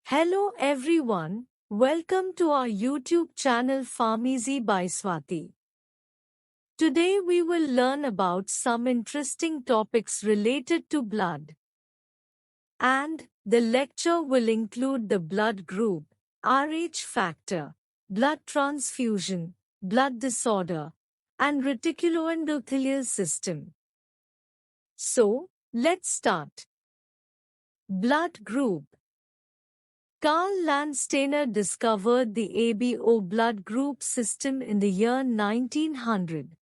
Hello everyone, welcome to our YouTube channel Pharm by Swati. Today we will learn about some interesting topics related to blood. And the lecture will include the blood group, Rh factor, blood transfusion, blood disorder, and reticulo-endothelial system. So, let's start. Blood group. Karl Landsteiner discovered the ABO blood group system in the year 1900.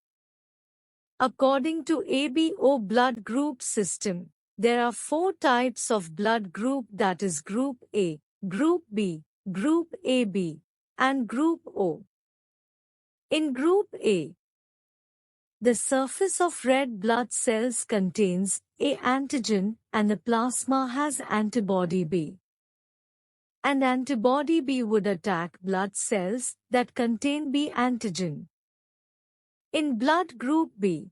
According to ABO blood group system, there are 4 types of blood group, that is Group A, Group B, Group AB, and Group O. In Group A, the surface of red blood cells contains A antigen and the plasma has antibody B. And antibody B would attack blood cells that contain B antigen. In blood group B,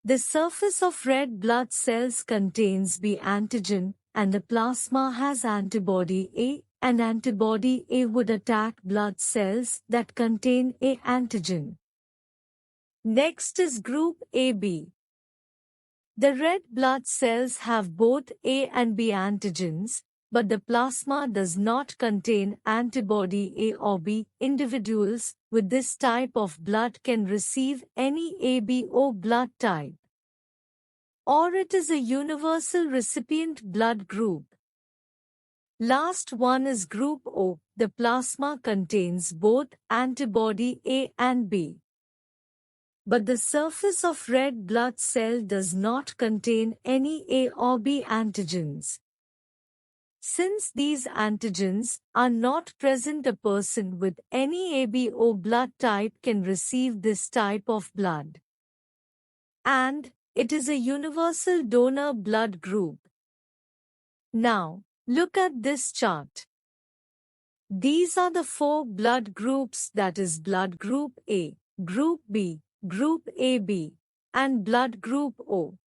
the surface of red blood cells contains B antigen and the plasma has antibody A, and antibody A would attack blood cells that contain A antigen. Next is group AB. The red blood cells have both A and B antigens, but the plasma does not contain antibody A or B. Individuals with this type of blood can receive any ABO blood type, or it is a universal recipient blood group. Last one is Group O. The plasma contains both antibody A and B, but the surface of red blood cell does not contain any A or B antigens. Since these antigens are not present, a person with any ABO blood type can receive this type of blood. And it is a universal donor blood group. Now, look at this chart. These are the 4 blood groups, that is blood group A, group B, group AB, and blood group O.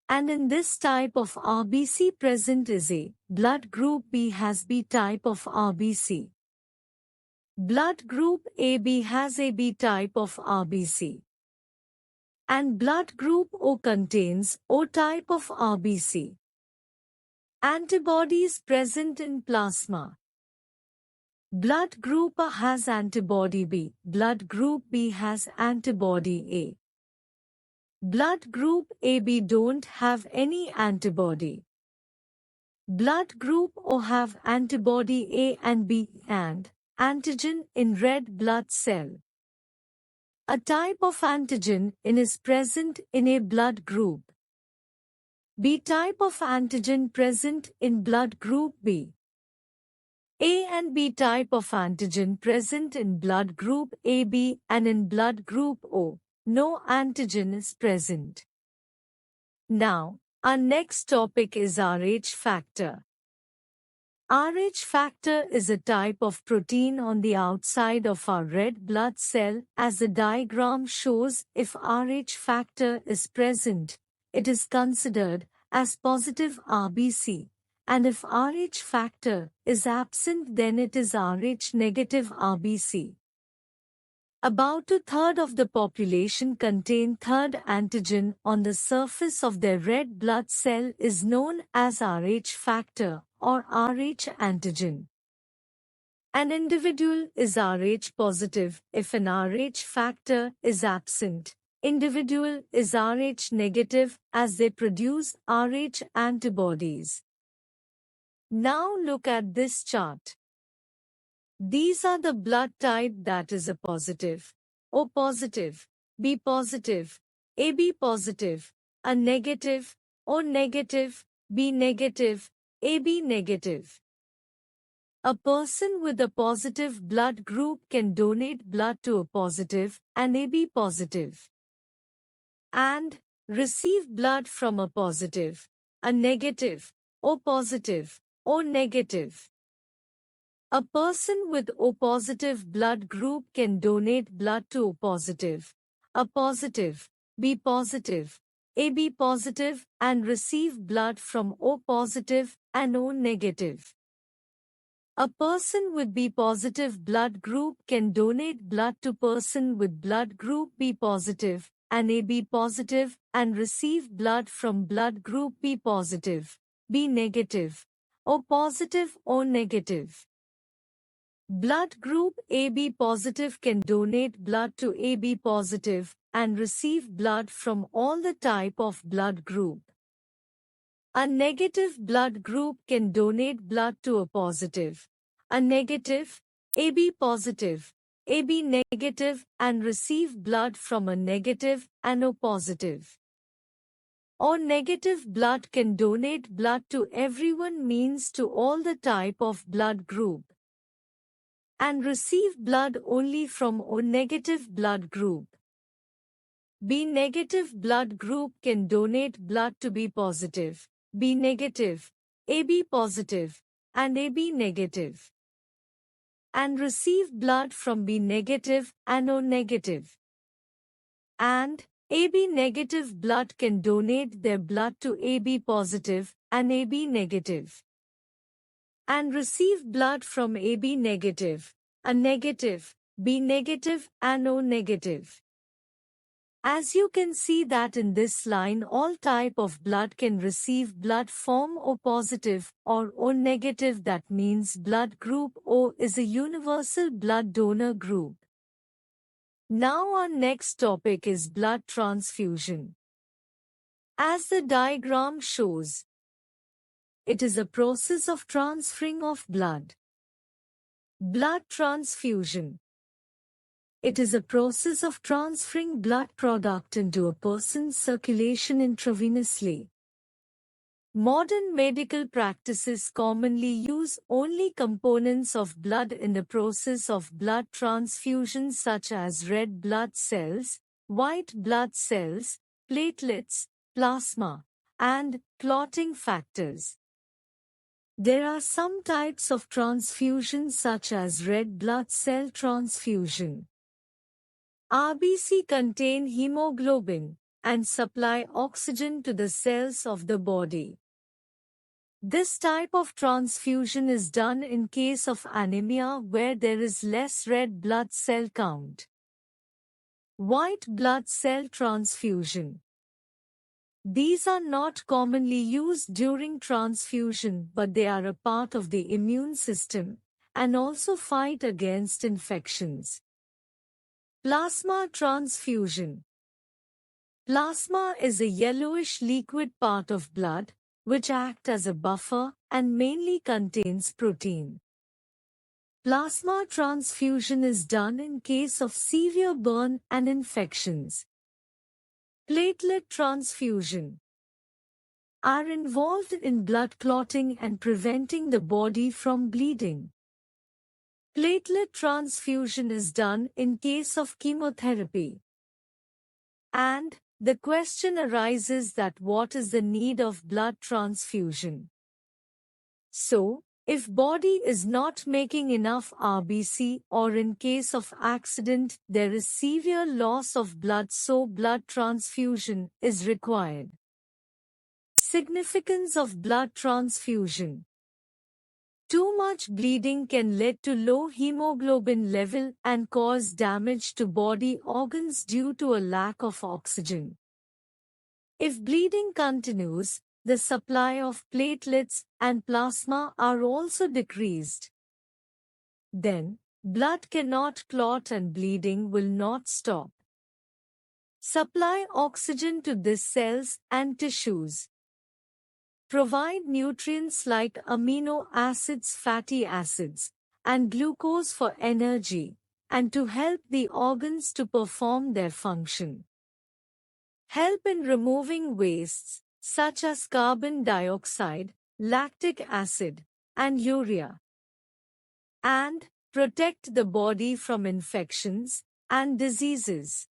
And in this type of RBC present is A. Blood group B has B type of RBC. Blood group AB has AB type of RBC. And blood group O contains O type of RBC. Antibodies present in plasma. Blood group A has antibody B. Blood group B has antibody A. Blood group AB don't have any antibody. Blood group O have antibody A and B and antigen in red blood cell. A type of antigen is present in a blood group. B type of antigen present in blood group B. A and B type of antigen present in blood group AB, and in blood group O, no antigen is present. Now, our next topic is Rh factor. Rh factor is a type of protein on the outside of our red blood cell. As the diagram shows, if Rh factor is present, it is considered as positive RBC. And if Rh factor is absent, then it is Rh negative RBC. About 2/3 of the population contain third antigen on the surface of their red blood cell is known as Rh factor or Rh antigen. An individual is Rh positive if an Rh factor is absent. Individual is Rh negative as they produce Rh antibodies. Now look at this chart. These are the blood type, that is A positive, O positive, B positive, AB positive, A negative, O negative, B negative, AB negative. A person with a positive blood group can donate blood to A positive and AB positive and receive blood from A positive, A negative, O positive, O negative. A person with O positive blood group can donate blood to O positive, A positive, B positive, AB positive and receive blood from O positive and O negative. A person with B positive blood group can donate blood to person with blood group B positive and AB positive and receive blood from blood group B positive, B negative, O positive or negative. Blood group AB positive can donate blood to AB positive and receive blood from all the type of blood group. A negative blood group can donate blood to a positive, a negative, AB positive, AB negative and receive blood from a negative and O positive. Or negative blood can donate blood to everyone means to all the type of blood group and receive blood only from O negative blood group. B negative blood group can donate blood to B positive, B negative, AB positive, and AB negative, and receive blood from B negative and O negative. And AB negative blood can donate their blood to AB positive and AB negative, and receive blood from AB negative, A negative, B negative, and O negative. As you can see that in this line all type of blood can receive blood from O positive or O negative, that means blood group O is a universal blood donor group. Now our next topic is blood transfusion. As the diagram shows, it is a process of transferring of blood. Blood transfusion. It is a process of transferring blood product into a person's circulation intravenously. Modern medical practices commonly use only components of blood in the process of blood transfusion such as red blood cells, white blood cells, platelets, plasma, and clotting factors. There are some types of transfusion such as red blood cell transfusion. RBC contain hemoglobin and supply oxygen to the cells of the body. This type of transfusion is done in case of anemia where there is less red blood cell count. White blood cell transfusion. These are not commonly used during transfusion, but they are a part of the immune system and also fight against infections. Plasma transfusion. Plasma is a yellowish liquid part of blood, which acts as a buffer and mainly contains protein. Plasma transfusion is done in case of severe burn and infections. Platelet transfusion are involved in blood clotting and preventing the body from bleeding. Platelet transfusion is done in case of chemotherapy. And the question arises that what is the need of blood transfusion? So, if body is not making enough RBC or in case of accident there is severe loss of blood, so blood transfusion is required. Significance of blood transfusion. Too much bleeding can lead to low hemoglobin level and cause damage to body organs due to a lack of oxygen. If bleeding continues, the supply of platelets and plasma are also decreased. Then, blood cannot clot and bleeding will not stop. Supply oxygen to these cells and tissues. Provide nutrients like amino acids, fatty acids, and glucose for energy, and to help the organs to perform their function. Help in removing wastes, such as carbon dioxide, lactic acid, and urea. And protect the body from infections and diseases.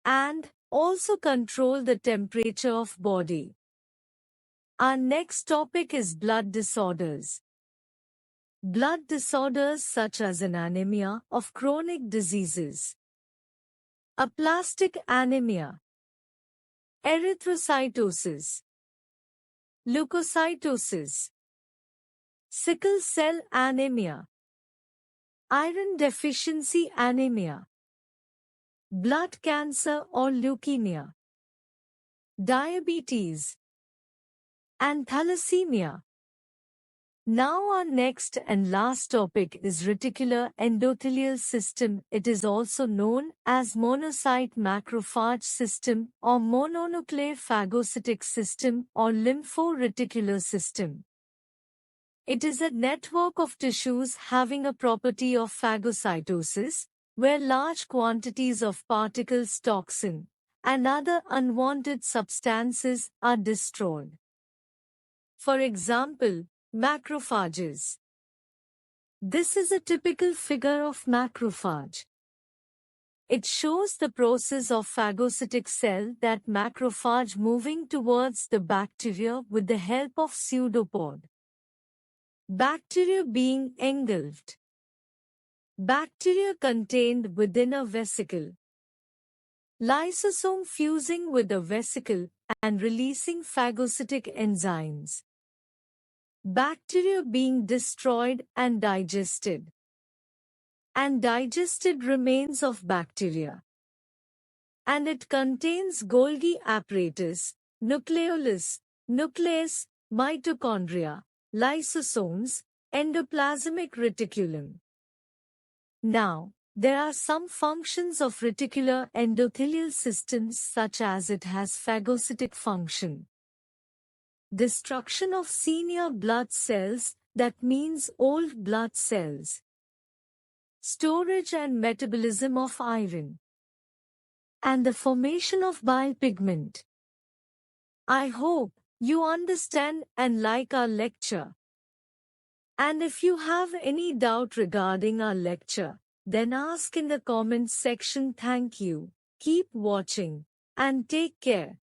And also control the temperature of body. Our next topic is blood disorders. Blood disorders such as an anemia of chronic diseases, aplastic anemia, erythrocytosis, leukocytosis, sickle cell anemia, iron deficiency anemia, blood cancer or leukemia, diabetes, and thalassemia. Now our next and last topic is reticular endothelial system. It is also known as monocyte macrophage system or mononuclear phagocytic system or lymphoreticular system. It is a network of tissues having a property of phagocytosis, where large quantities of particles, toxin, and other unwanted substances are destroyed. For example, macrophages. This is a typical figure of macrophage. It shows the process of phagocytic cell, that macrophage moving towards the bacteria with the help of pseudopod. Bacteria being engulfed. Bacteria contained within a vesicle. Lysosome fusing with the vesicle and releasing phagocytic enzymes. Bacteria being destroyed and digested. And digested remains of bacteria. And it contains Golgi apparatus, nucleolus, nucleus, mitochondria, lysosomes, endoplasmic reticulum. Now, there are some functions of reticular endothelial systems, such as it has phagocytic function. Destruction of senior blood cells, that means old blood cells. Storage and metabolism of iron. And the formation of bile pigment. I hope you understand and like our lecture. And if you have any doubt regarding our lecture, then ask in the comments section. Thank you. Keep watching and take care.